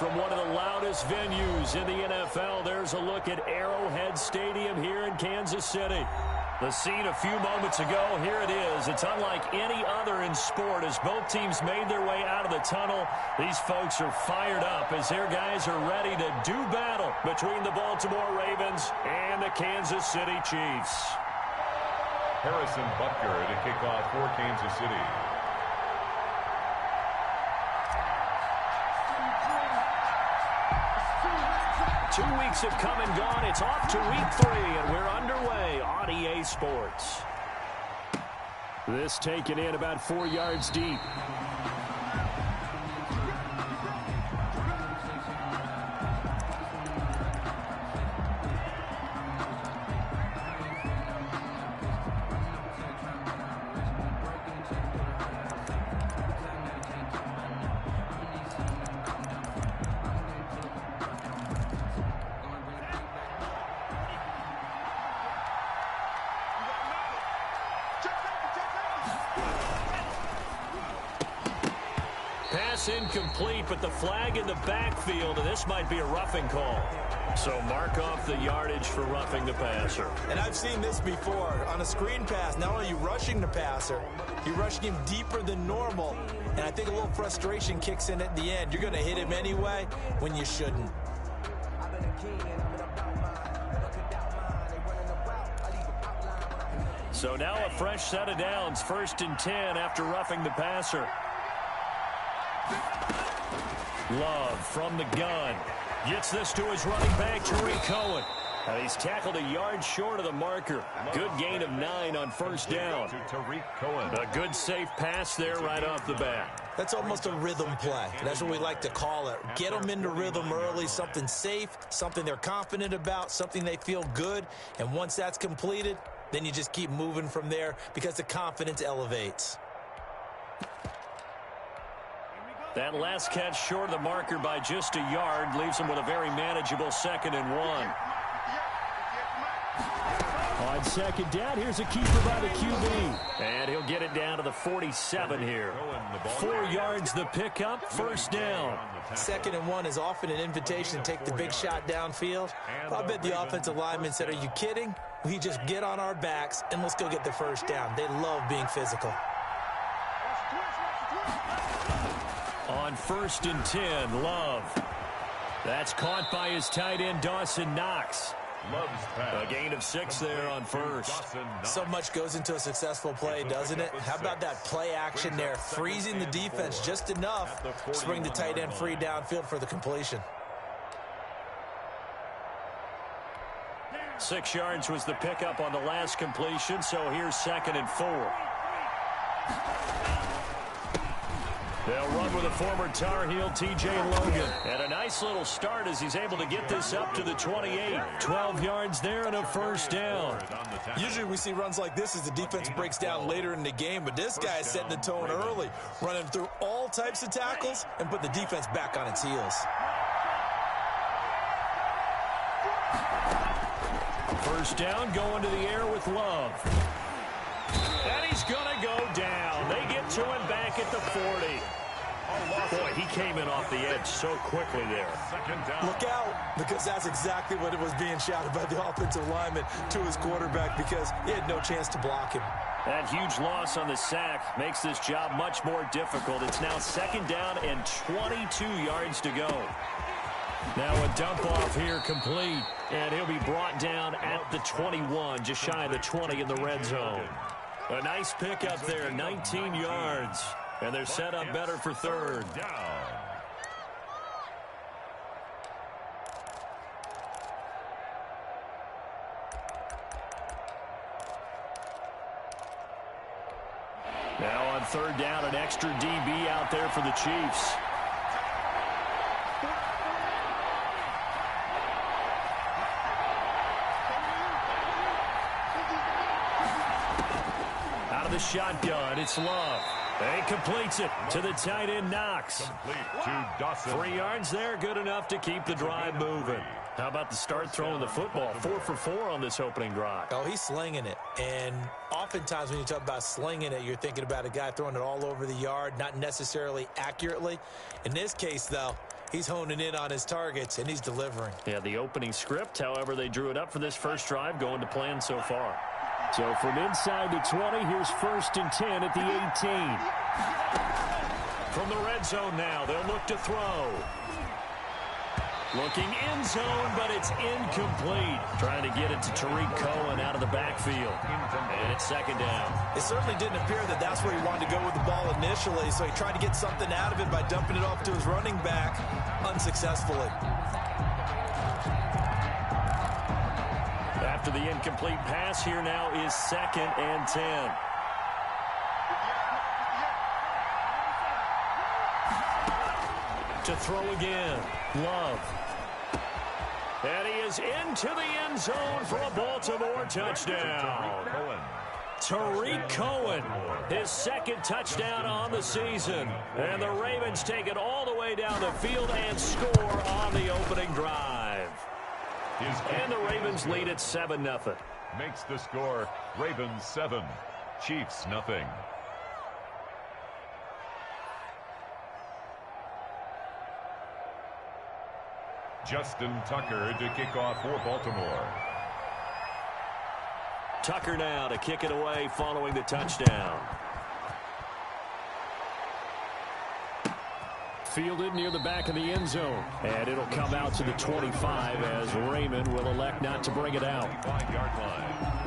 from one of the loudest venues in the NFL. There's a look at Arrowhead Stadium here in Kansas City. The scene a few moments ago, here it is. It's unlike any other in sport as both teams made their way out of the tunnel. These folks are fired up as their guys are ready to do battle between the Baltimore Ravens and the Kansas City Chiefs. Harrison Butker to kick off for Kansas City. Two weeks have come and gone. It's off to week 3, and we're underway on EA Sports. This taken in about 4 yards deep. Pass incomplete, but the flag in the backfield, and this might be a roughing call. So mark off the yardage for roughing the passer. And I've seen this before. On a screen pass, not only are you rushing the passer, you're rushing him deeper than normal. And I think a little frustration kicks in at the end. You're going to hit him anyway when you shouldn't. So now a fresh set of downs, 1st and 10 after roughing the passer. Love from the gun. Gets this to his running back, Tariq Cohen. And he's tackled a yard short of the marker. Good gain of 9 on 1st down. Tariq Cohen. A good safe pass there right off the bat. That's almost a rhythm play. That's what we like to call it. Get them into rhythm early, something safe, something they're confident about, something they feel good. And once that's completed, then you just keep moving from there because the confidence elevates. That last catch short of the marker by just a yard leaves him with a very manageable 2nd and 1. On 2nd down, here's a keeper by the QB. And he'll get it down to the 47 here. 4 yards the pickup, 1st down. 2nd and 1 is often an invitation to take the big shot downfield. I bet the offensive lineman said, are you kidding? We just get on our backs and let's go get the 1st down. They love being physical. On 1st and 10, Love. That's caught by his tight end, Dawson Knox. A gain of 6 there on 1st. So much goes into a successful play, doesn't it? How about that play action there? Freezing the defense just enough to bring the tight end free downfield for the completion. 6 yards was the pickup on the last completion, so here's 2nd and 4. They'll run with a former Tar Heel, T.J. Logan. And a nice little start as he's able to get this up to the 28. 12 yards there and a 1st down. Usually we see runs like this as the defense breaks down later in the game, but this guy is setting the tone early, running through all types of tackles and put the defense back on its heels. 1st down, going to the air with Love. And he's going to go down. They get to him back at the 40. Boy, he came in off the edge so quickly there. Look out, because that's exactly what it was being shouted by the offensive lineman to his quarterback because he had no chance to block him. That huge loss on the sack makes this job much more difficult. It's now 2nd down and 22 yards to go. Now a dump off here complete, and he'll be brought down at the 21, just shy of the 20 in the red zone. A nice pickup there, 19 yards, and they're set up better for 3rd. Now on 3rd down, an extra DB out there for the Chiefs. Out of the shotgun, it's Love. He completes it to the tight end, Knox. 3 yards there, good enough to keep the drive moving. How about the start throwing the football? 4 for 4 on this opening drive. Oh, he's slinging it. And oftentimes when you talk about slinging it, you're thinking about a guy throwing it all over the yard, not necessarily accurately. In this case, though, He's honing in on his targets, and he's delivering. Yeah, the opening script, however they drew it up for this first drive, going to plan so far. So from inside the 20, here's 1st and 10 at the 18. From the red zone now, they'll look to throw. Looking end zone, but it's incomplete. Trying to get it to Tariq Cohen out of the backfield. And it's 2nd down. It certainly didn't appear that that's where he wanted to go with the ball initially, so he tried to get something out of it by dumping it off to his running back unsuccessfully. After the incomplete pass, here now is 2nd and 10. To throw again. Love. And he is into the end zone for a Baltimore touchdown. Tariq Cohen, his 2nd touchdown on the season. And the Ravens take it all the way down the field and score on the opening drive. And the Ravens lead at 7-0. Makes the score Ravens 7, Chiefs nothing. Justin Tucker to kick off for Baltimore. Tucker now to kick it away following the touchdown. Fielded near the back of the end zone. And it'll come out to the 25 as Raymond will elect not to bring it out. 5-yard line.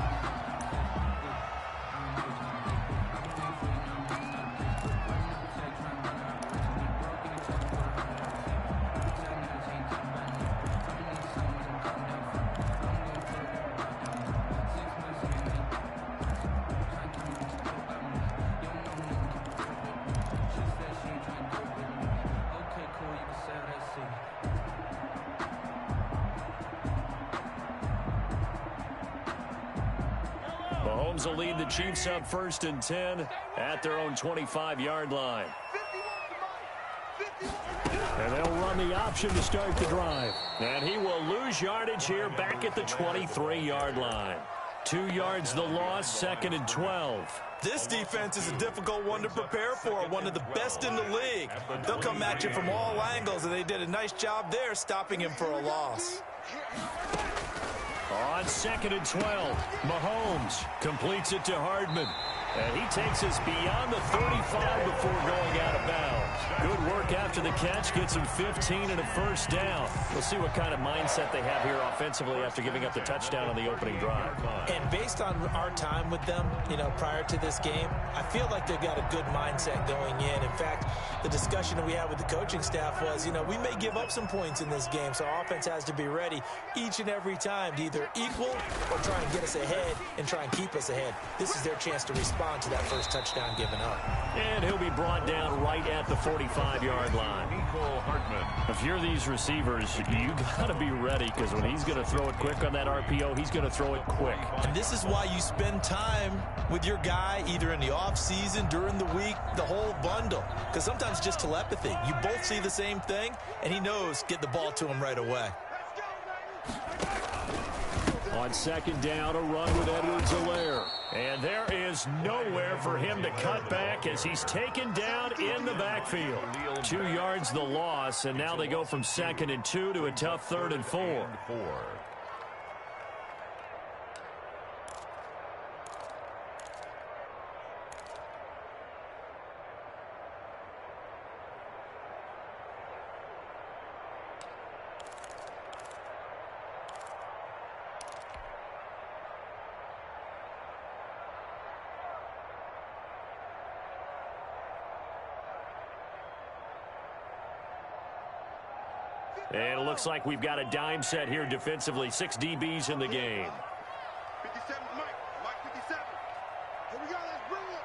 Mahomes will lead the Chiefs up 1st and 10 at their own 25-yard line. And they'll run the option to start the drive. And he will lose yardage here back at the 23-yard line. 2 yards the loss, 2nd and 12. This defense is a difficult one to prepare for, one of the best in the league. They'll come at you from all angles, and they did a nice job there stopping him for a loss. On 2nd and 12, Mahomes completes it to Hardman. And he takes us beyond the 35 before going out of bounds. Good work after the catch. Gets him 15 and a 1st down. We'll see what kind of mindset they have here offensively after giving up the touchdown on the opening drive. And based on our time with them, prior to this game, I feel like they've got a good mindset going in. In fact, the discussion that we had with the coaching staff was, we may give up some points in this game, so our offense has to be ready each and every time to either equal or try and get us ahead and try and keep us ahead. This is their chance to respond to that first touchdown given up. And he'll be brought down right at the 45-yard line. Nicole Hartman. If you're these receivers, you got to be ready because when he's going to throw it quick on that RPO, he's going to throw it quick. And this is why you spend time with your guy either in the offseason, during the week, the whole bundle. Because sometimes just telepathy. You both see the same thing, and he knows get the ball to him right away. On 2nd down, a run with Edwards-Helaire. And there is nowhere for him to cut back as he's taken down in the backfield. 2 yards the loss, and now they go from 2nd and 2 to a tough 3rd and 4. And it looks like we've got a dime set here defensively. 6 DBs in the game. 57, Mike 57. Here we go, let's bring it.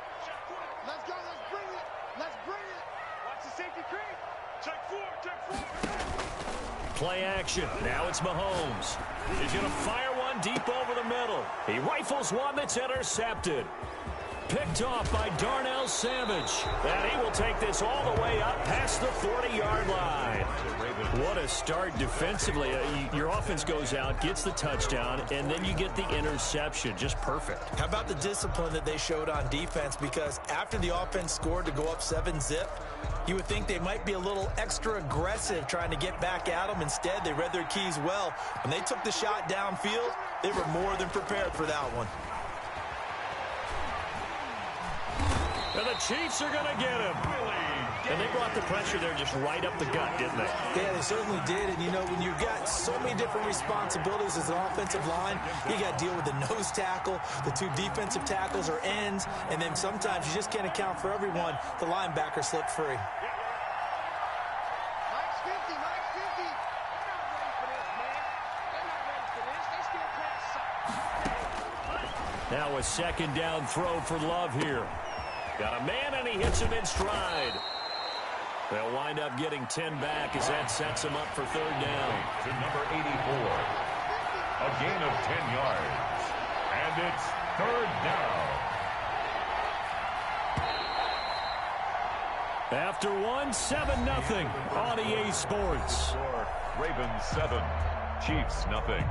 Let's go, let's bring it. Let's bring it. Watch the safety creep. Check 4. Play action. Now it's Mahomes. He's going to fire one deep over the middle. He rifles one that's intercepted. picked off by Darnell Savage. And he will take this all the way up past the 40-yard line. What a start defensively. Your offense goes out, gets the touchdown, and then you get the interception. Just perfect. How about the discipline that they showed on defense? Because after the offense scored to go up 7-zip, you would think they might be a little extra aggressive trying to get back at them. Instead, they read their keys well. When they took the shot downfield, they were more than prepared for that one. And the Chiefs are going to get him. And they brought the pressure there just right up the gut, didn't they? Yeah, they certainly did. And, you know, when you've got so many different responsibilities as an offensive line, you got to deal with the nose tackle, the two defensive tackles or ends, and then sometimes you just can't account for everyone. The linebacker slipped free. Now a second down throw for Love here. Got a man, and he hits him in stride. They'll wind up getting 10 back as that sets him up for third down. To number 84. A gain of 10 yards. And it's third down. After 7-0 on EA Sports. Ravens 7, Chiefs nothing.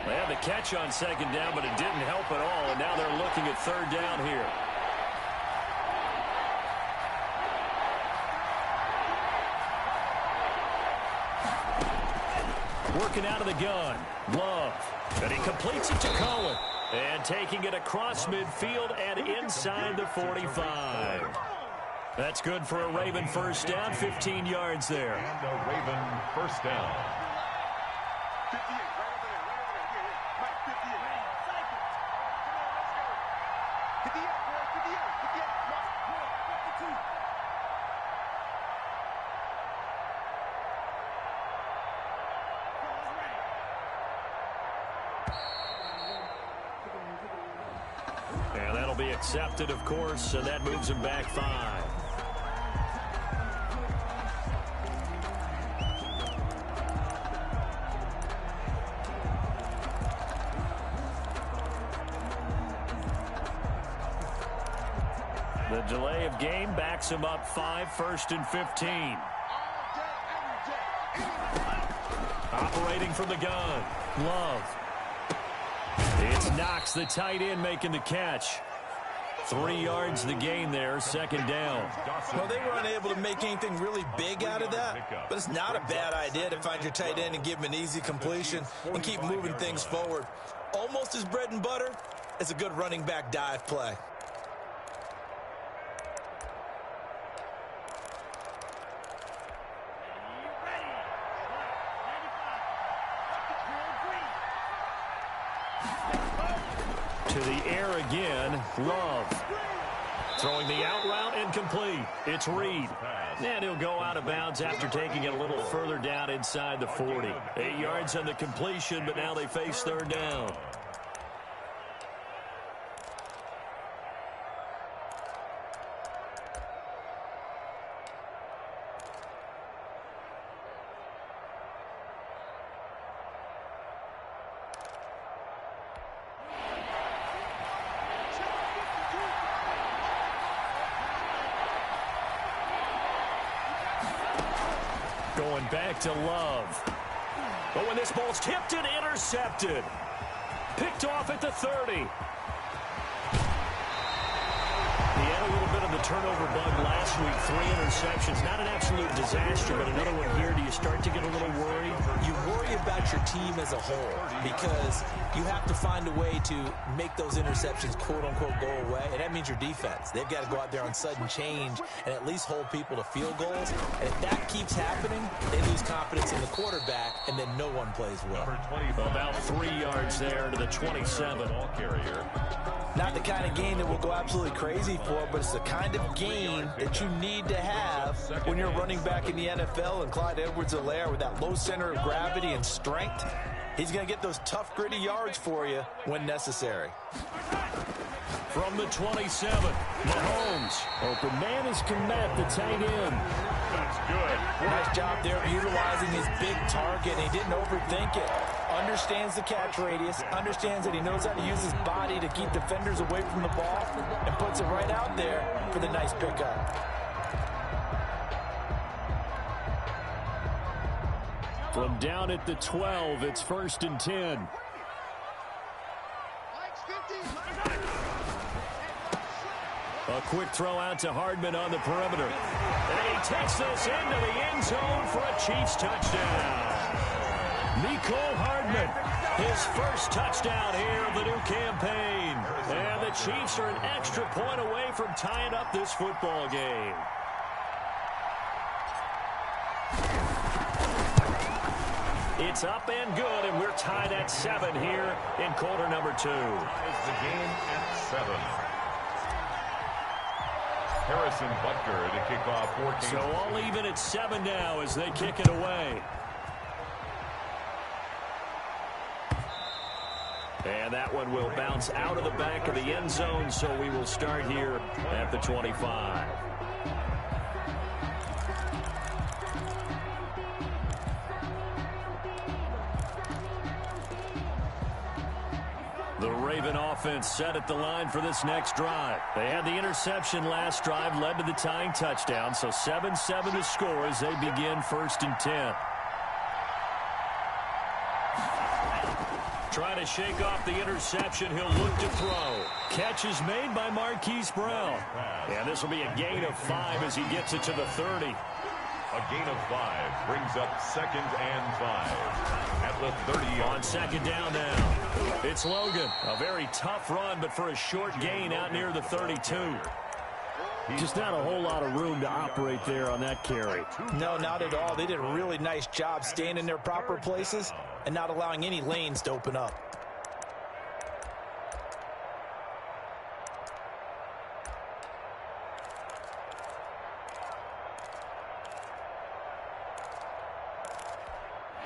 They had the catch on second down, but it didn't help at all, and now they're looking at third down here. Working out of the gun, Love, and he completes it to Cohen. And taking it across midfield and inside the 45. That's good for a Raven first down, 15 yards there. And a Raven first down. 58, right over there, Mike, 58. Come on, let's go. 58, boy, 58, 52. And that'll be accepted, of course, and that moves him back 5. The delay of game backs him up 5, 1st and 15. Operating from the gun, Love. It's Knox, the tight end, making the catch. 3 yards the gain there, second down. Well, they were unable to make anything really big out of that, but it's not a bad idea to find your tight end and give him an easy completion and keep moving things forward. Almost as bread and butter as a good running back dive play. To the air again, Love. Throwing the out route incomplete. It's Reed. And he'll go out of bounds after taking it a little further down inside the 40. 8 yards on the completion, but now they face third down. Going back to Love. But when this ball's tipped and intercepted. Picked off at the 30. He had a little bit of the turnover bug last week. 3 interceptions. Not an absolute disaster, but another one here. Do you start to get a little worried? You worry about your team as a whole because you have to find a way to make those interceptions, quote-unquote, go away, and that means your defense. They've got to go out there on sudden change and at least hold people to field goals, and if that keeps happening, they lose confidence in the quarterback, and then no one plays well. About 3 yards there to the 27. Ball carrier. Not the kind of game that we'll go absolutely crazy for, but it's the kind of game that you need to have when you're running back in the NFL, and Clyde Edwards-Helaire with that low center of gravity and strength, he's going to get those tough, gritty yards for you when necessary. From the 27, Mahomes. Open man has come back, the tight end. That's good. Nice job there of utilizing his big target. He didn't overthink it. Understands the catch radius. Understands that he knows how to use his body to keep defenders away from the ball. And puts it right out there for the nice pickup. From down at the 12, it's 1st and 10. A quick throw out to Hardman on the perimeter. And he takes this into the end zone for a Chiefs touchdown. Mecole Hardman, his first touchdown here of the new campaign. And the Chiefs are an extra point away from tying up this football game. It's up and good, and we're tied at 7 here in quarter number 2. Ties the game at 7. Harrison Butker to kick off for Kansas. So all even at 7 now as they kick it away. And that one will bounce out of the back of the end zone, so we will start here at the 25. The Raven offense set at the line for this next drive. They had the interception last drive, led to the tying touchdown, so 7-7 the score as they begin 1st and 10. Trying to shake off the interception, he'll look to throw. Catch is made by Marquise Brown. And this will be a gain of 5 as he gets it to the 30. A gain of 5 brings up 2nd and 5 at the 30. On 2nd down now. It's Logan. A very tough run, but for a short gain out near the 32. Just not a whole lot of room to operate there on that carry. No, not at all. They did a really nice job staying in their proper places and not allowing any lanes to open up.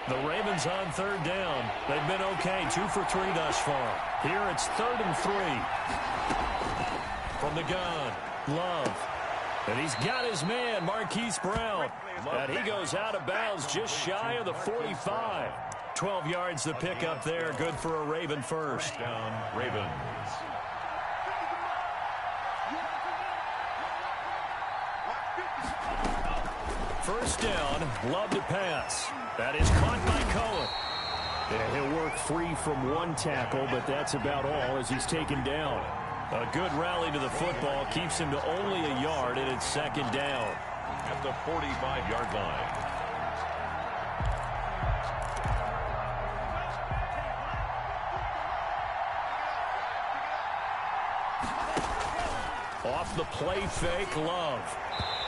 The Ravens on 3rd down. They've been okay, 2 for 3 thus far. Here it's 3rd and 3. From the gun, Love. And he's got his man, Marquise Brown. And he goes out of bounds just shy of the 45. 12 yards the pick up there. Good for a Raven first. Down, Ravens. First down, Love to pass. That is caught by Cohen. Yeah, he'll work free from one tackle, but that's about all as he's taken down. A good rally to the football keeps him to only a yard, and it's 2nd down. At the 45-yard line. Off the play fake, Love.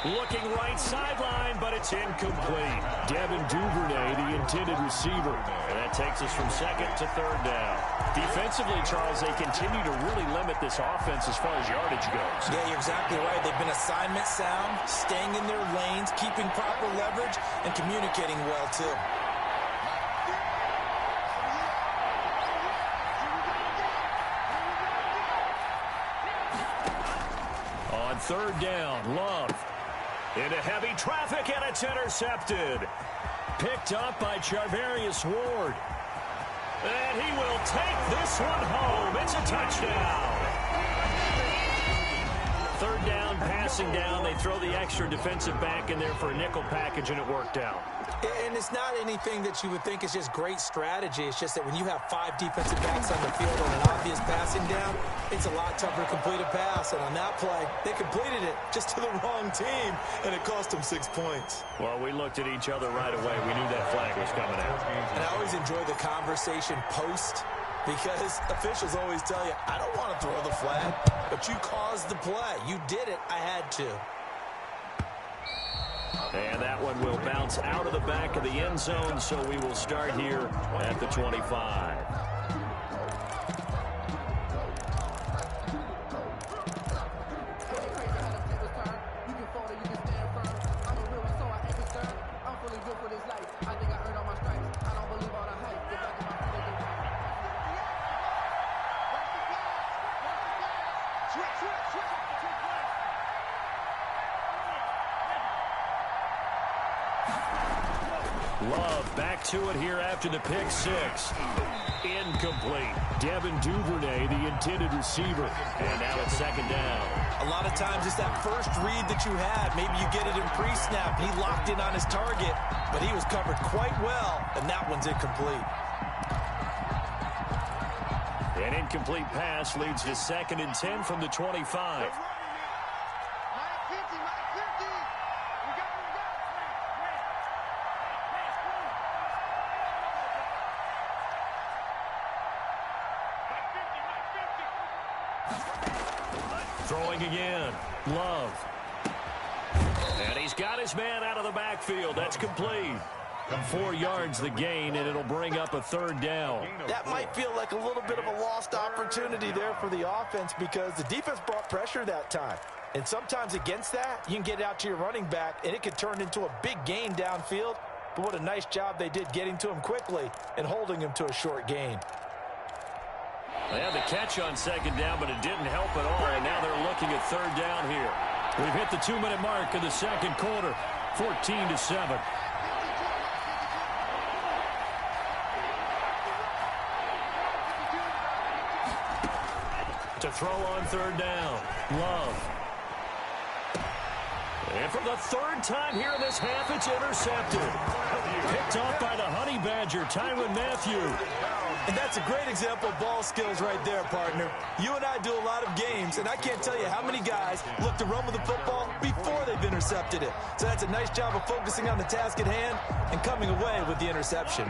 Looking right sideline, but it's incomplete. Devin Duvernay, the intended receiver. And that takes us from 2nd to 3rd down. Defensively, Charles, they continue to really limit this offense as far as yardage goes. Yeah, you're exactly right. They've been assignment sound, staying in their lanes, keeping proper leverage, and communicating well, too. On 3rd down, Love. Into heavy traffic, and it's intercepted. Picked up by Charvarius Ward. And he will take this one home. It's a touchdown. 3rd down, passing down. They throw the extra defensive back in there for a nickel package, and it worked out. And it's not anything that you would think is just great strategy. It's just that when you have 5 defensive backs on the field on an obvious passing down, it's a lot tougher to complete a pass. And on that play, they completed it just to the wrong team, and it cost them 6 points. Well, we looked at each other right away. We knew that flag was coming out. And I always enjoy the conversation post, because officials always tell you, I don't want to throw the flag, but you caused the play. You did it. I had to. And that one will bounce out of the back of the end zone, so we will start here at the 25. Love back to it here after the pick six. Incomplete. Devin Duvernay, the intended receiver. And now it's second down. A lot of times it's that first read that you had. Maybe you get it in pre-snap. He locked in on his target, but he was covered quite well, and that one's incomplete. An incomplete pass leads to 2nd and 10 from the 25. Throwing again. Love. And he's got his man out of the backfield. That's complete. 4 yards the gain, and it'll bring up a 3rd down. That might feel like a little bit of a lost opportunity there for the offense because the defense brought pressure that time. And sometimes against that, you can get out to your running back, and it could turn into a big gain downfield. But what a nice job they did getting to him quickly and holding him to a short gain. They had the catch on 2nd down, but it didn't help at all, and now they're looking at 3rd down here. We've hit the 2-minute mark of the 2nd quarter, 14-7. To throw on 3rd down, Love. And for the 3rd time here in this half, it's intercepted. Picked off by the Honey Badger, Tyrann Mathieu. And that's a great example of ball skills right there, partner. You and I do a lot of games, and I can't tell you how many guys look to run with the football before they've intercepted it. So that's a nice job of focusing on the task at hand and coming away with the interception.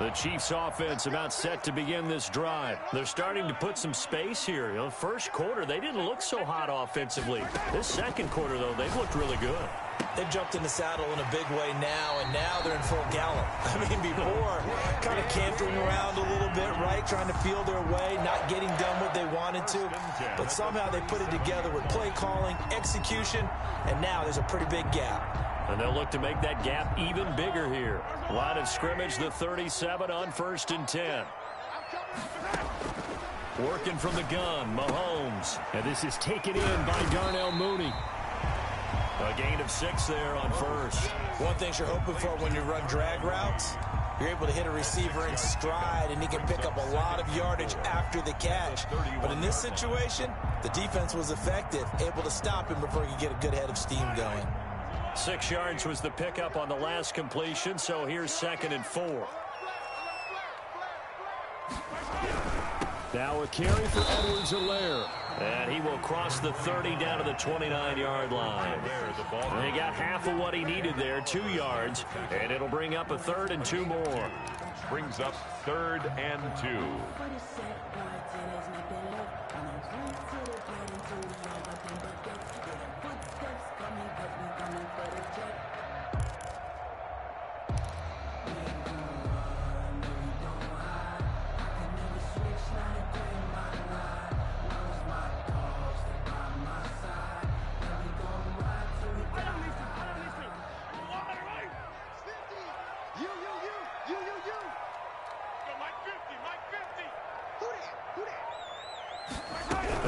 The Chiefs offense about set to begin this drive. They're starting to put some space here. You know, first quarter, they didn't look so hot offensively. This 2nd quarter, though, they've looked really good. They've jumped in the saddle in a big way now, and now they're in full gallop. I mean, before, kind of cantering around a little bit, right? Trying to feel their way, not getting done what they wanted to. But somehow they put it together with play calling, execution, and now there's a pretty big gap. And they'll look to make that gap even bigger here. Line of scrimmage, the 37 on 1st and 10. Working from the gun, Mahomes. And this is taken in by Darnell Mooney. A gain of 6 there on 1st. One thing you're hoping for when you run drag routes, you're able to hit a receiver in stride, and he can pick up a lot of yardage after the catch. But in this situation, the defense was effective, able to stop him before he could get a good head of steam going. 6 yards was the pickup on the last completion, so here's 2nd and 4. Now a carry for Edwards-Helaire. And he will cross the 30 down to the 29-yard line. And he got half of what he needed there, 2 yards, and it'll bring up a 3rd and 2 more. Brings up 3rd and 2.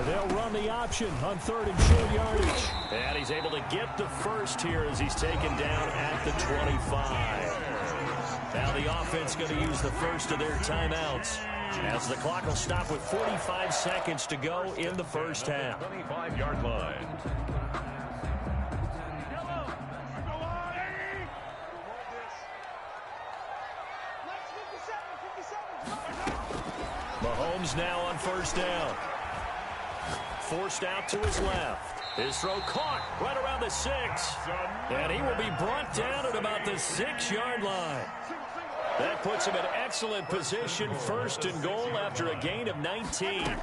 They'll run the option on 3rd and short yardage. And he's able to get the first here as he's taken down at the 25. Now the offense going to use the first of their timeouts as the clock will stop with 45 seconds to go in the first half. 25-yard line. Mahomes now on 1st down. Forced out to his left. His throw caught right around the 6. And he will be brought down at about the 6-yard line. That puts him in excellent position, 1st and goal after a gain of 19.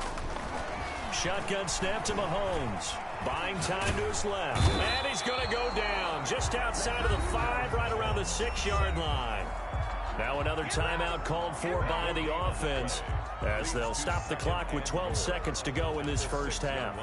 Shotgun snap to Mahomes. Buying time to his left. And he's going to go down just outside of the 5, right around the 6-yard line. Now another timeout called for by the offense as they'll stop the clock with 12 seconds to go in this first half.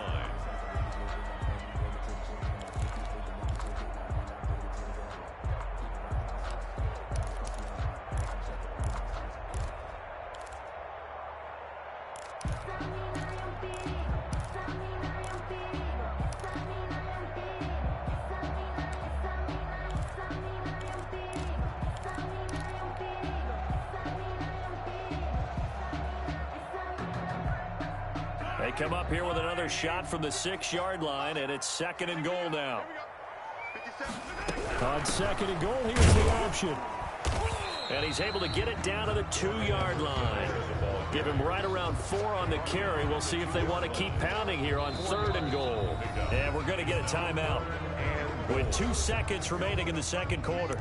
They come up here with another shot from the 6-yard line, and it's 2nd and goal now. On 2nd and goal, here's the option. And he's able to get it down to the 2-yard line. Give him right around 4 on the carry. We'll see if they want to keep pounding here on 3rd and goal. And we're going to get a timeout with 2 seconds remaining in the 2nd quarter.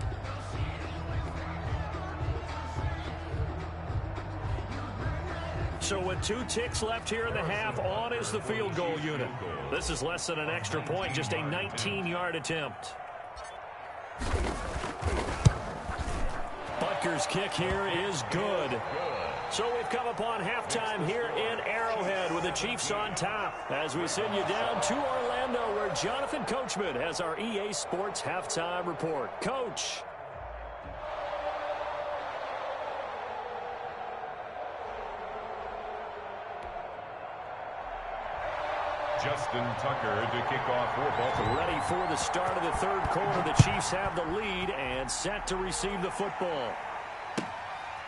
So with 2 ticks left here in the half, on is the field goal unit. This is less than an extra point, just a 19-yard attempt. Butker's kick here is good. So we've come upon halftime here in Arrowhead with the Chiefs on top as we send you down to Orlando where Jonathan Coachman has our EA Sports halftime report. Coach. Justin Tucker to kick off for Baltimore. Ready for the start of the 3rd quarter. The Chiefs have the lead and set to receive the football.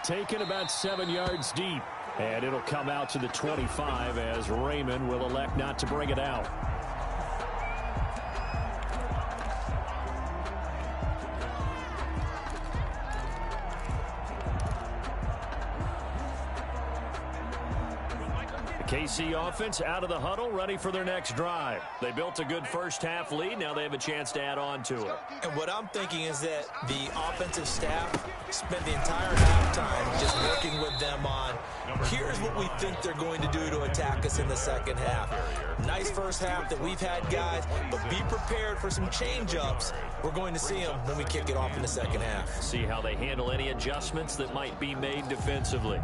Taken about 7 yards deep. And it'll come out to the 25 as Raymond will elect not to bring it out. KC offense out of the huddle, ready for their next drive. They built a good first-half lead. Now they have a chance to add on to it. And what I'm thinking is that the offensive staff spent the entire halftime just working with them on, here's what we think they're going to do to attack us in the 2nd half. Nice first half that we've had, guys, but be prepared for some change-ups. We're going to see them when we kick it off in the 2nd half. See how they handle any adjustments that might be made defensively.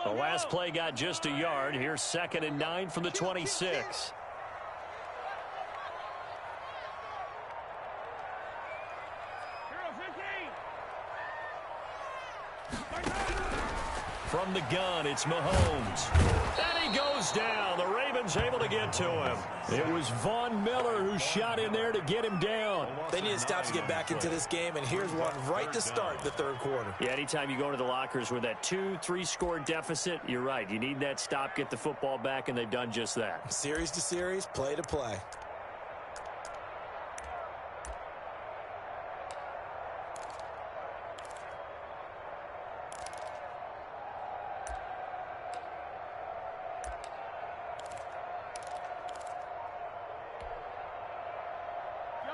The last play got just a yard. Here's 2nd and 9 from the 26. From the gun, it's Mahomes. And he goes down. The Ravens able to get to him. It was Von Miller who shot in there to get him down. They need to stop to get back into this game, and here's one right to start the 3rd quarter. Yeah, anytime you go into the lockers with that 2-3 score deficit, you're right. You need that stop, get the football back, and they've done just that. Series to series, play to play.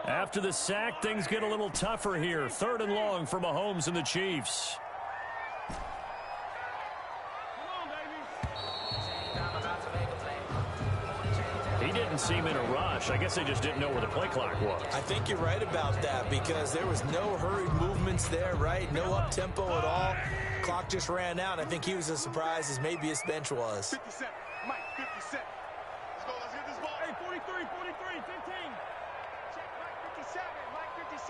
After the sack, things get a little tougher here. 3rd and long for Mahomes and the Chiefs. He didn't seem in a rush. I guess they just didn't know where the play clock was. I think you're right about that because there was no hurried movements there, right? No up-tempo at all. Clock just ran out. I think he was as surprised as maybe his bench was. 57. Mike, 57. Let's go. Let's get this ball. Hey, 43, 15. Check Mike 57.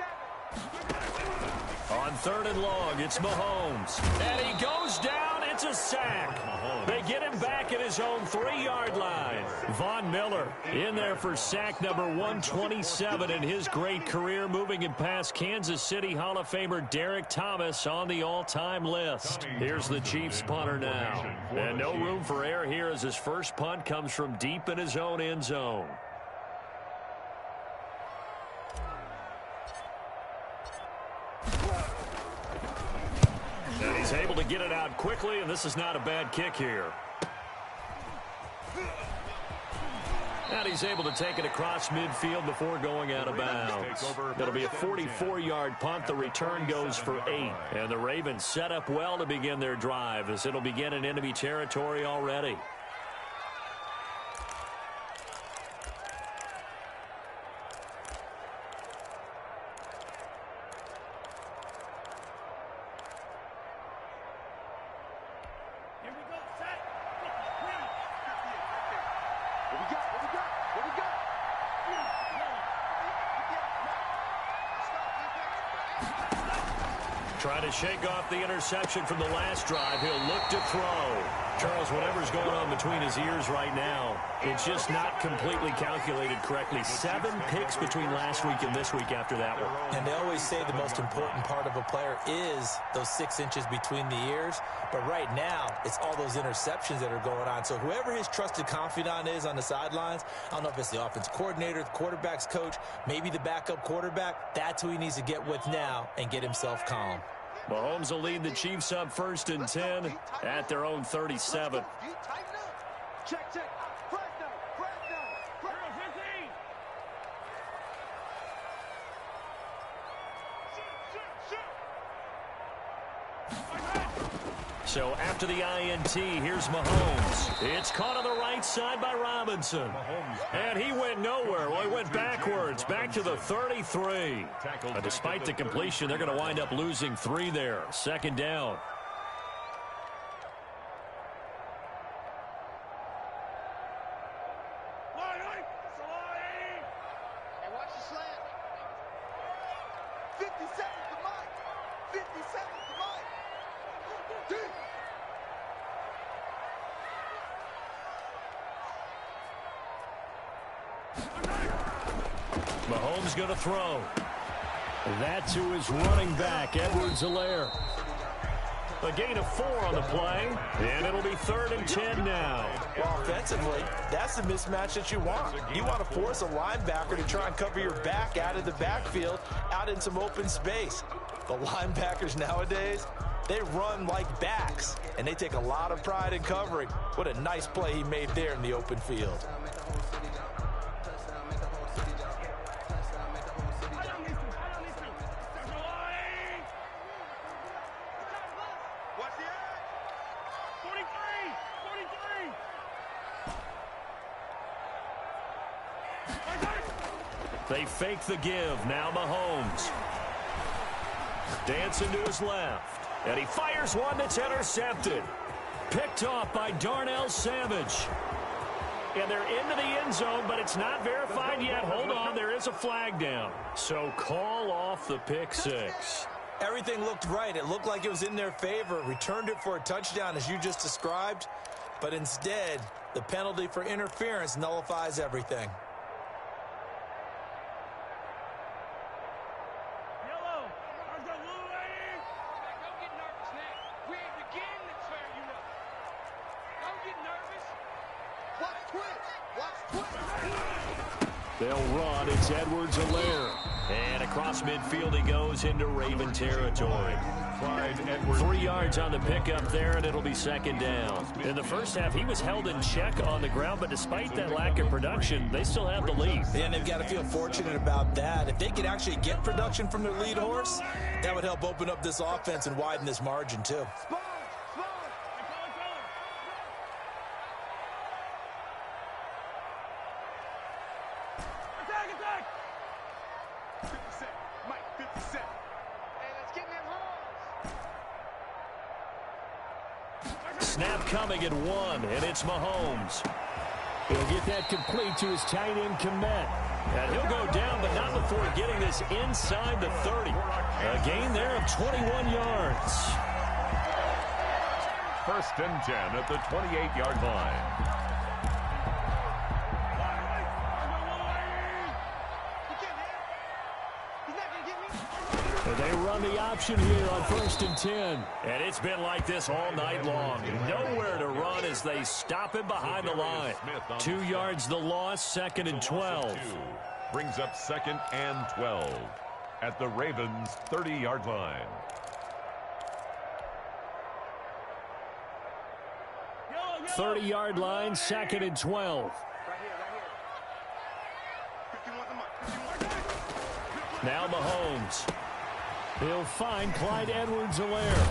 On 3rd and long, it's Mahomes. And he goes down. It's a sack. They get him back at his own 3-yard line. Von Miller in there for sack number 127 in his great career, moving him past Kansas City Hall of Famer Derek Thomas on the all-time list. Here's the Chiefs punter now. And no room for error here as his first punt comes from deep in his own end zone. And he's able to get it out quickly, and this is not a bad kick here. And he's able to take it across midfield before going out of bounds. It'll be a 44-yard punt. The return goes for 8. And the Ravens set up well to begin their drive as it'll begin in enemy territory already. Trying to shake off the interception from the last drive. He'll look to throw. Charles, whatever's going on between his ears right now, it's just not completely calculated correctly. 7 picks between last week and this week after that one. And they always say the most important part of a player is those 6 inches between the ears. But right now, it's all those interceptions that are going on. So whoever his trusted confidant is on the sidelines, I don't know if it's the offense coordinator, the quarterback's coach, maybe the backup quarterback, that's who he needs to get with now and get himself calm. Mahomes will lead the Chiefs up 1st and 10 at their own 37. Check, check. Press down. Press down. Press 15. So after the INT, here's Mahomes. It's caught on the right side by Robinson. And he went nowhere. Well, he went backwards, back to the 33. But despite the completion, they're going to wind up losing 3 there. 2nd down. And watch the slant. 50 seconds to Mike. 50 seconds to Mike. Mahomes going to throw. That's who is running back, Edwards-Helaire. A gain of 4 on the play, and it'll be 3rd and 10 now. Well, offensively, that's the mismatch that you want. You want to force a linebacker to try and cover your back out of the backfield, out in some open space. The linebackers nowadays, they run like backs, and they take a lot of pride in covering. What a nice play he made there in the open field. They fake the give. Now Mahomes. Dancing to his left. And he fires one that's intercepted. Picked off by Darnell Savage. And they're into the end zone, but it's not verified yet. Hold on, there is a flag down. So call off the pick 6. Everything looked right. It looked like it was in their favor. Returned it for a touchdown, as you just described. But instead, the penalty for interference nullifies everything. They'll run. It's Edwards-Helaire. And across midfield he goes into Raven territory. 3 yards on the pickup there, and it'll be 2nd down. In the first half, he was held in check on the ground, but despite that lack of production, they still have the lead. And they've got to feel fortunate about that. If they could actually get production from their lead horse, that would help open up this offense and widen this margin too. Snap coming at 1, and it's Mahomes. He'll get that complete to his tight end, Kmet. And he'll go down, but not before getting this inside the 30. A gain there of 21 yards. 1st and 10 at the 28-yard line. They run the option here on 1st and 10. And it's been like this all night long. Nowhere to run as they stop him behind the line. 2 yards the loss, 2nd and 12. Brings up 2nd and 12 at the Ravens' 30-yard line. Yellow, 30-yard line, 2nd and 12. Now Mahomes. He'll find Clyde Edwards-Helaire.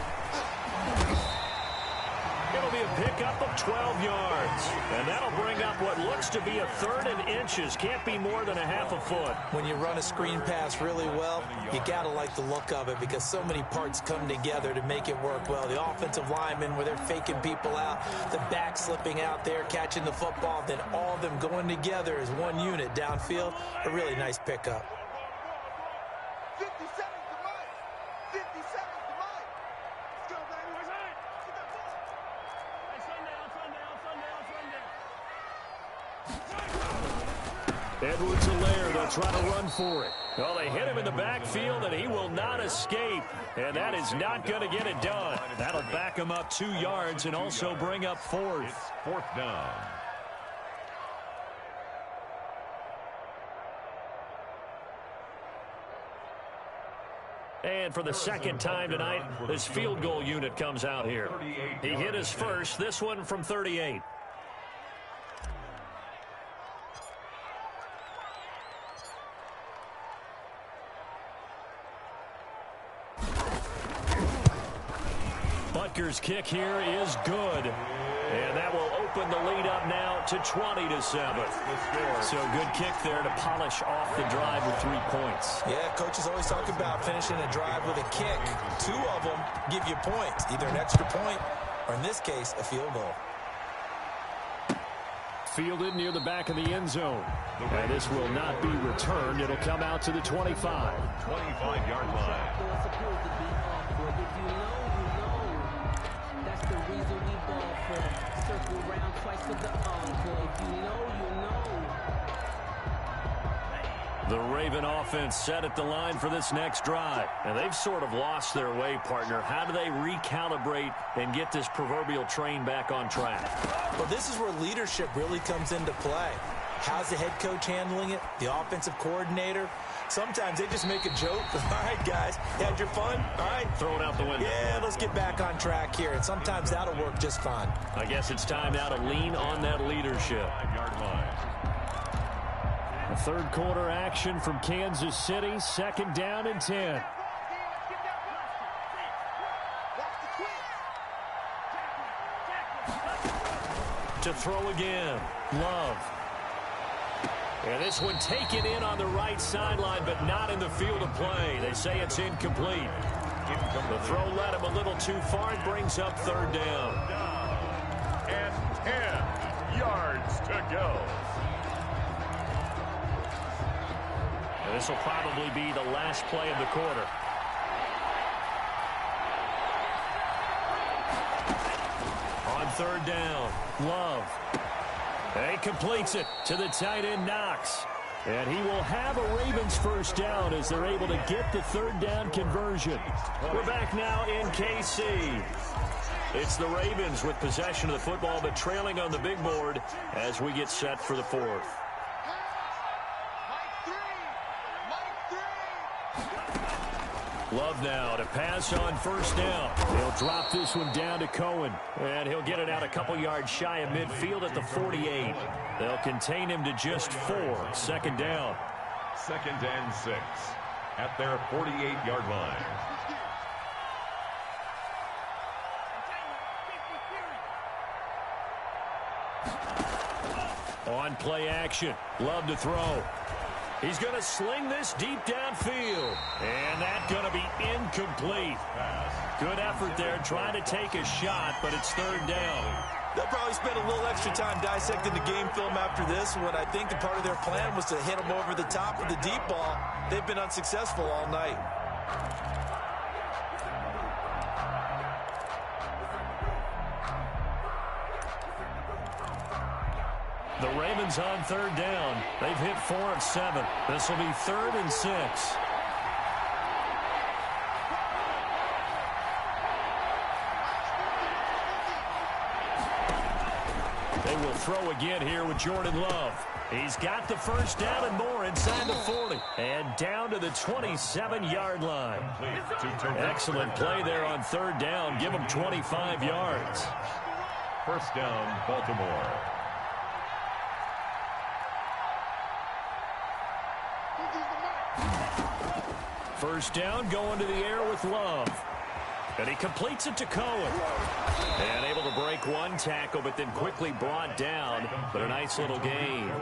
It'll be a pickup of 12 yards. And that'll bring up what looks to be a 3rd and inches. Can't be more than a half a foot. When you run a screen pass really well, you got to like the look of it because so many parts come together to make it work well. The offensive linemen, where they're faking people out, the back slipping out there, catching the football, then all of them going together as one unit downfield. A really nice pickup. 50 seconds to Mike. Let's go, baby. Where's it? Get that ball. Hey, Sunday. Edwards-Helaire, they'll try to run for it. Well, they hit him in the backfield, and he will not escape. And that is not going to get it done. That'll back him up 2 yards and also bring up fourth. It's fourth down. And for the second time tonight, this field goal unit comes out here. He hit his first, this one from 38. Butker's kick here is good. And that will open the lead up now to 20-7. So good kick there to polish off the drive with 3 points. Yeah, coaches always talk about finishing a drive with a kick. 2 of them give you points, either an extra point or, in this case, a field goal. Fielded near the back of the end zone. And this will not be returned. It'll come out to the 25. 25-yard line. That's the reason we ball for. Circle round twice for the encore. If you know, you know. The Raven offense set at the line for this next drive. And they've sort of lost their way, partner. How do they recalibrate and get this proverbial train back on track? Well, this is where leadership really comes into play. How's the head coach handling it? The offensive coordinator? Sometimes they just make a joke. All right, guys, you had your fun? All right. Throw it out the window. Yeah, let's get back on track here. And sometimes that'll work just fine. I guess it's time now to lean on that leadership. 5-yard line. A third quarter action from Kansas City. 2nd down and 10. To throw again. Love. And this one taken in on the right sideline, but not in the field of play. They say it's incomplete. The throw led him a little too far. It brings up 3rd down. And 10 yards to go. And this will probably be the last play of the quarter. On 3rd down, Love. And he completes it to the tight end, Knox. And he will have a Ravens first down as they're able to get the 3rd down conversion. We're back now in KC. It's the Ravens with possession of the football, but trailing on the big board as we get set for the 4th. Love now to pass on 1st down. He'll drop this one down to Cohen. And he'll get it out a couple yards shy of midfield at the 48. They'll contain him to just 4. 2nd down. 2nd and 6 at their 48-yard line. On play action. Love to throw. He's going to sling this deep downfield. And that's going to be incomplete. Good effort there trying to take a shot, but it's 3rd down. They'll probably spend a little extra time dissecting the game film after this one. I think the part of their plan was to hit them over the top of the deep ball. They've been unsuccessful all night. The Ravens on 3rd down. They've hit 4 of 7. This will be 3rd and 6. They will throw again here with Jordan Love. He's got the first down and more inside the 40. And down to the 27-yard line. Excellent play there on 3rd down. Give them 25 yards. First down, Baltimore. First down, going to the air with Love. And he completes it to Cohen. And able to break one tackle, but then quickly brought down. But a nice little gain.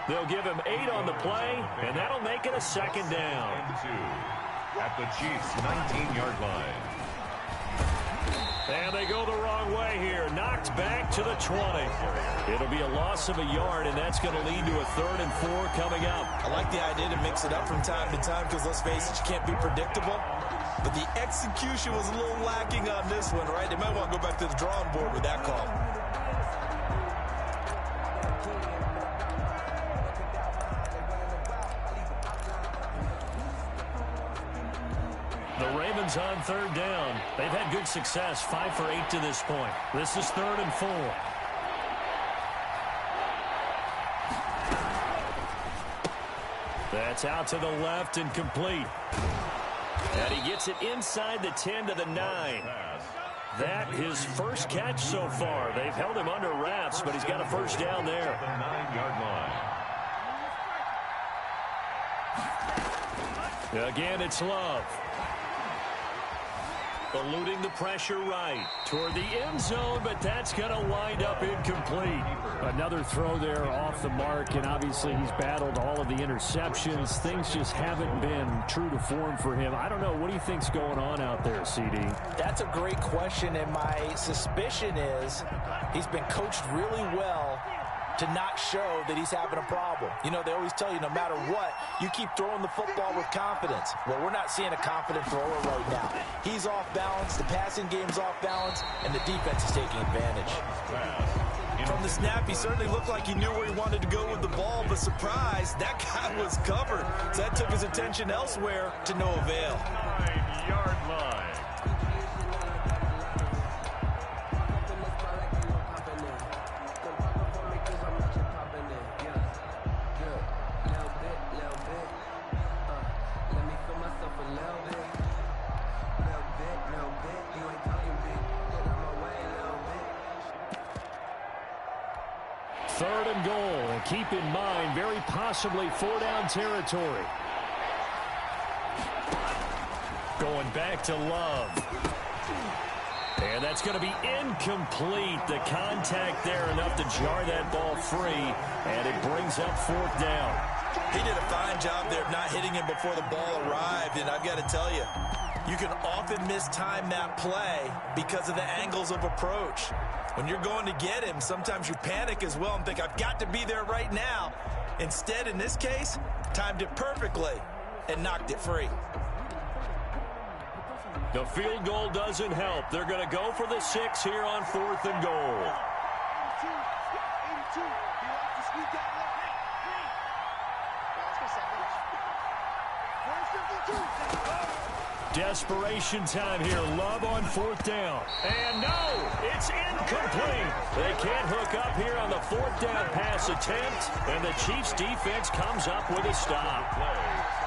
They'll give him 8 on the play, and that'll make it a 2nd down. And 2 at the Chiefs' 19-yard line. And they go the wrong way here. Knocked back to the 20. It'll be a loss of a yard, and that's going to lead to a 3rd and 4 coming up. I like the idea to mix it up from time to time because, let's face it, you can't be predictable. But the execution was a little lacking on this one, right? They might want to go back to the drawing board with that call. The Ravens on third down. They've had good success, 5 for 8 to this point. This is 3rd and 4. That's out to the left and complete. And he gets it inside the 10 to the 9. That his first catch so far. They've held him under wraps, but he's got a first down there. The 9-yard line. Again, it's Love. Eluding the pressure right toward the end zone, but that's going to wind up incomplete. Another throw there off the mark, and obviously he's battled all of the interceptions. Things just haven't been true to form for him. I don't know. What do you think's going on out there, CD? That's a great question, and my suspicion is he's been coached really well to not show that he's having a problem. You know, they always tell you no matter what, you keep throwing the football with confidence. Well, we're not seeing a confident thrower right now. He's off balance, the passing game's off balance, and the defense is taking advantage. From the snap, he certainly looked like he knew where he wanted to go with the ball, but surprise, that guy was covered. So that took his attention elsewhere to no avail. 9-yard line. Third and goal, and keep in mind, very possibly 4-down territory. Going back to Love. And that's going to be incomplete. The contact there enough to jar that ball free, and it brings up 4th down. He did a fine job there of not hitting him before the ball arrived, and I've got to tell you, you can often mistime that play because of the angles of approach. When you're going to get him, sometimes you panic as well and think, I've got to be there right now. Instead, in this case, timed it perfectly and knocked it free. The field goal doesn't help. They're going to go for the 6 here on 4th and goal. Desperation time here. Love on 4th down. And no, it's incomplete. They can't hook up here on the 4th down pass attempt, and the Chiefs defense comes up with a stop. Play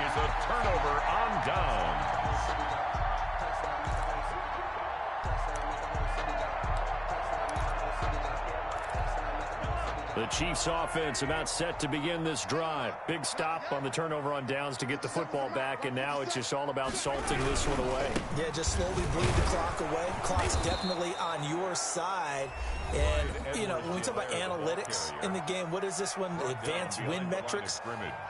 is a turnover on down. The Chiefs offense about set to begin this drive. Big stop on the turnover on downs to get the football back, and now it's just all about salting this one away. Yeah, just slowly bleed the clock away. Clock's definitely on your side. And, you know, when we talk about analytics in the game, what is this one? Advanced win metrics?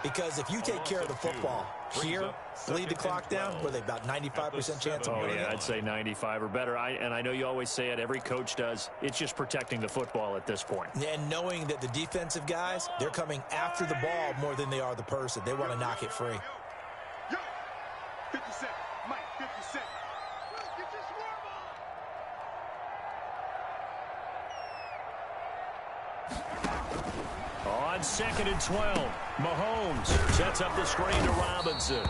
Because if you take care of the football here, bleed the clock down, were they about 95% chance of winning? Oh, yeah, I'd say 95 or better. And I know you always say it, every coach does. It's just protecting the football at this point. And knowing that the defensive guys, they're coming after the ball more than they are the person. They want to knock it free. Yo, 50 Cent, Mike, 50 Cent. Get your swerve on. On 2nd and 12, Mahomes sets up the screen to Robinson.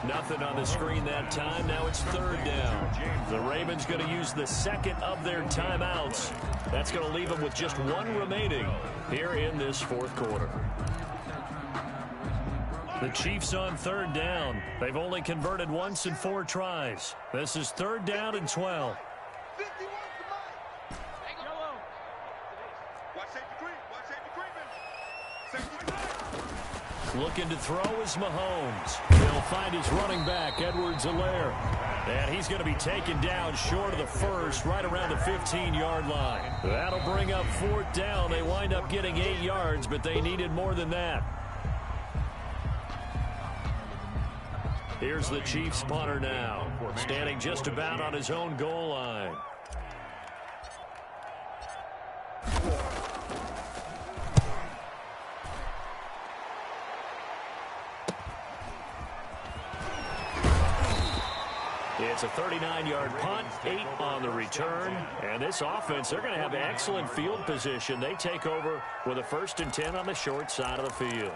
Nothing on the screen that time. Now it's 3rd down. The Ravens going to use the 2nd of their timeouts. That's going to leave them with just 1 remaining here in this 4th quarter. The Chiefs on 3rd down. They've only converted once in 4 tries. This is 3rd down and 12. 51 to Mike. Watch safety creep. Watch safety creeping. Safety creep. Looking to throw is Mahomes. He'll find his running back, Edwards-Helaire. And he's going to be taken down short of the first, right around the 15-yard line. That'll bring up 4th down. They wind up getting 8 yards, but they needed more than that. Here's the Chiefs punter now, standing just about on his own goal line. It's a 39-yard punt, 8 on the return. And this offense, they're going to have excellent field position. They take over with a 1st and 10 on the short side of the field.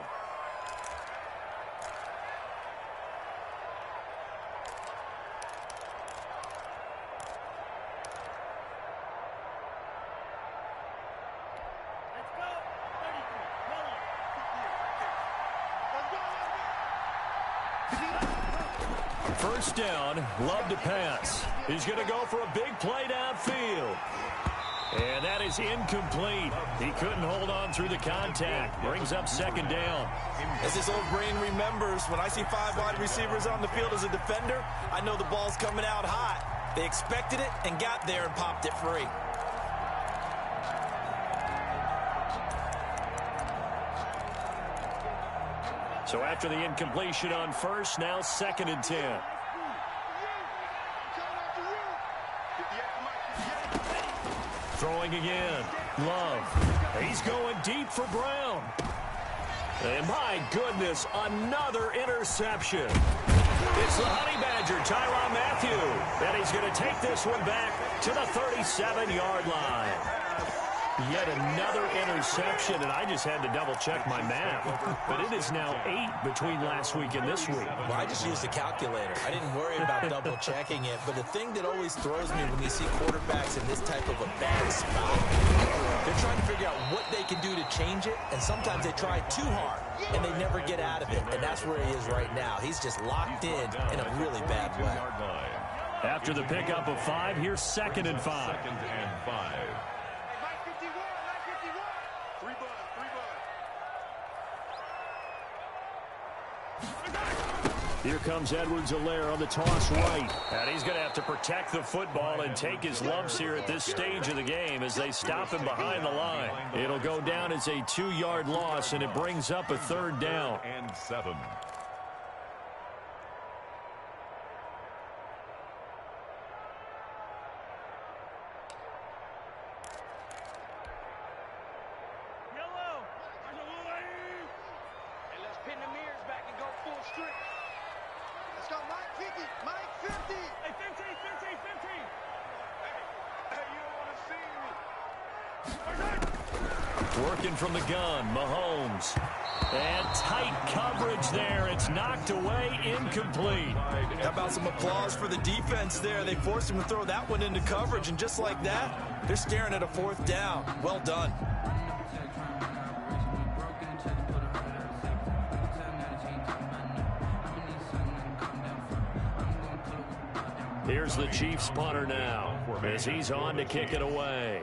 First down, Love to pass. He's going to go for a big play downfield. And that is incomplete. He couldn't hold on through the contact. Brings up 2nd down. As this old brain remembers, when I see 5 wide receivers on the field as a defender, I know the ball's coming out hot. They expected it and got there and popped it free. So after the incompletion on first, now 2nd and 10. Throwing again. Love. He's going deep for Brown. And my goodness, another interception. It's the Honey Badger, Tyrann Mathieu. And he's going to take this one back to the 37-yard line. Yet another interception, and I just had to double-check my math. But it is now 8 between last week and this week. Well, I just used a calculator. I didn't worry about double-checking it. But the thing that always throws me when you see quarterbacks in this type of a bad spot, they're trying to figure out what they can do to change it, and sometimes they try too hard, and they never get out of it. And that's where he is right now. He's just locked in a really bad way. After the pickup of 5, here's 2nd and 5. 2nd and 5. Here comes Edwards-Helaire on the toss right. And he's going to have to protect the football and take his lumps here at this stage of the game as they stop him behind the line. It'll go down as a 2-yard loss, and it brings up a 3rd down. And 7. Working from the gun, Mahomes. And tight coverage there. It's knocked away, incomplete. How about some applause for the defense there? They forced him to throw that one into coverage, and just like that, they're staring at a 4th down. Well done. Here's the Chiefs punter now as he's on to kick it away.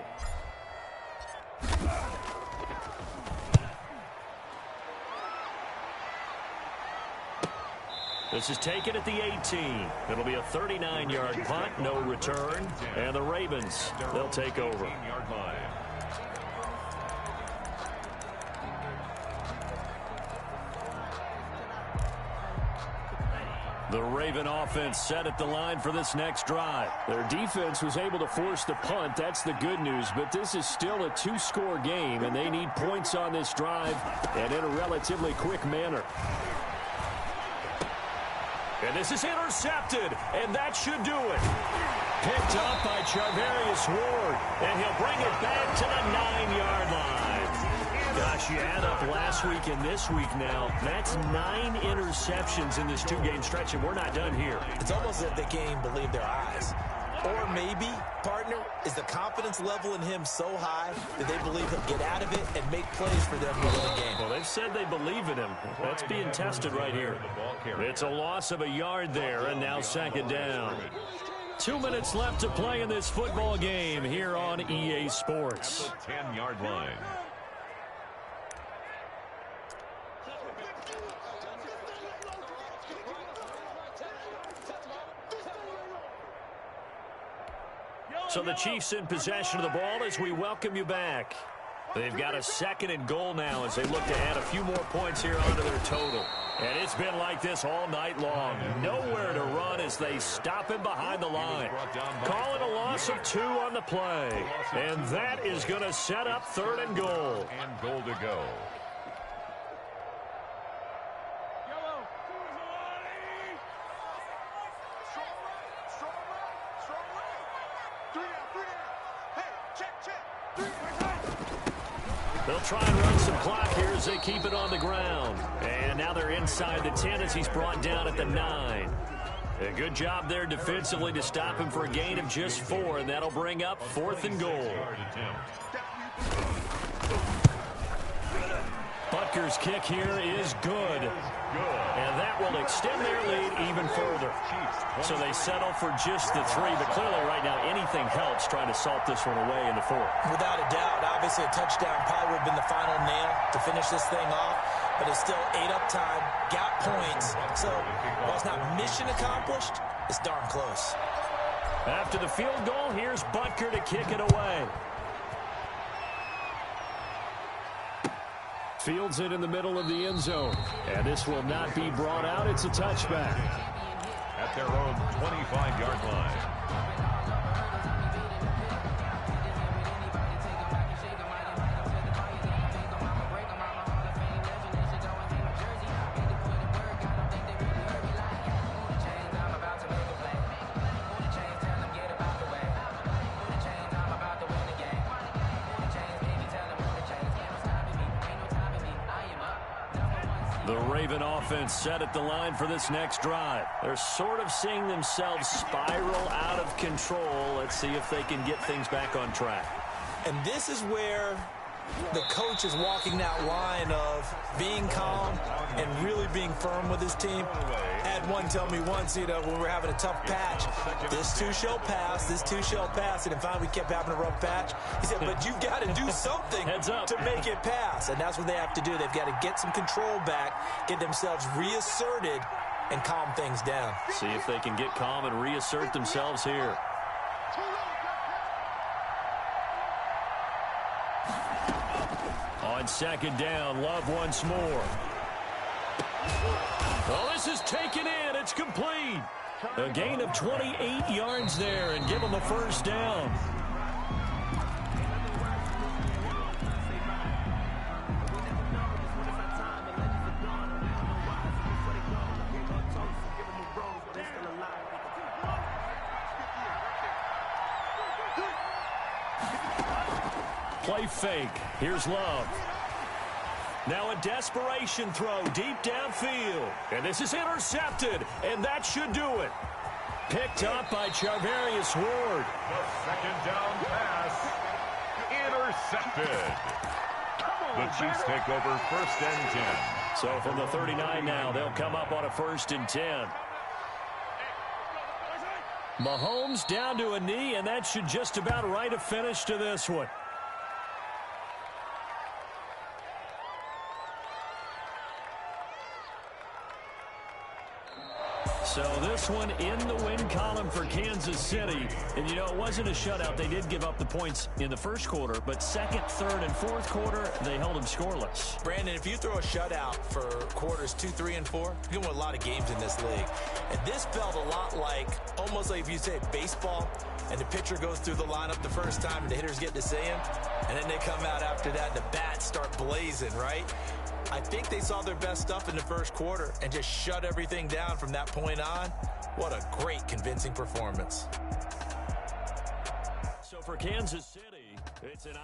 This is taken at the 18. It'll be a 39-yard punt, no return. And the Ravens, they'll take over. The Raven offense set at the line for this next drive. Their defense was able to force the punt. That's the good news. But this is still a 2-score game, and they need points on this drive and in a relatively quick manner. And this is intercepted, and that should do it. Picked up by Charvarius Ward, and he'll bring it back to the 9-yard line. Gosh, you add up last week and this week now. That's 9 interceptions in this 2-game stretch, and we're not done here. It's almost as if they can't even believe their eyes. Or maybe, partner, is the confidence level in him so high that they believe he'll get out of it and make plays for them to win the game. Well, they've said they believe in him. That's being tested right here. It's a loss of a yard there, and now 2nd down. 2 minutes left to play in this football game here on EA Sports. 10-yard line. So the Chiefs in possession of the ball as we welcome you back. They've got a 2nd and goal now as they look to add a few more points here onto their total. And it's been like this all night long. Nowhere to run as they stop him behind the line. Call it a loss of 2 on the play. And that is going to set up 3rd and goal. And goal to go. They'll try and run some clock here as they keep it on the ground. And now they're inside the 10 as he's brought down at the 9. A good job there defensively to stop him for a gain of just 4, and that'll bring up 4th and goal. Butker's kick here is good. And that will extend their lead even further. So they settle for just the 3, but clearly right now anything helps trying to salt this one away in the 4th. Without a doubt, obviously a touchdown probably would have been the final nail to finish this thing off, but it's still 8 up time, got points. So while it's not mission accomplished, it's darn close. After the field goal, here's Butker to kick it away. Fields it in the middle of the end zone. And this will not be brought out. It's a touchback. At their own 25-yard line. The Raven offense set at the line for this next drive. They're sort of seeing themselves spiral out of control. Let's see if they can get things back on track. And this is where the coach is walking that line of being calm and really being firm with his team. I had one tell me once, when we were having a tough patch, this too shall pass, this too shall pass. And finally we kept having a rough patch. He said, but you've got to do something to make it pass. And that's what they have to do. They've got to get some control back, get themselves reasserted, and calm things down. See if they can get calm and reassert themselves here. On 2nd down, Love once more. Well, this is taken in. It's complete. A gain of 28 yards there and give them a 1st down. Play fake. Here's Love. Now a desperation throw deep downfield. And this is intercepted. And that should do it. Picked up by Charvarius Ward. The 2nd down pass. Intercepted. The Chiefs take over 1st and 10. So from the 39 now, they'll come up on a 1st and 10. Mahomes down to a knee, and that should just about write a finish to this one. So this one in the win column for Kansas City. And, it wasn't a shutout. They did give up the points in the 1st quarter, but 2nd, 3rd, and 4th quarter, they held them scoreless. Brandon, if you throw a shutout for quarters 2, 3, and 4, you're going to win a lot of games in this league. And this felt a lot like, almost like if you say baseball, and the pitcher goes through the lineup the first time, and the hitters get to see him, and then they come out after that, and the bats start blazing, right? I think they saw their best stuff in the 1st quarter and just shut everything down from that point on. What a great, convincing performance. So for Kansas City, it's an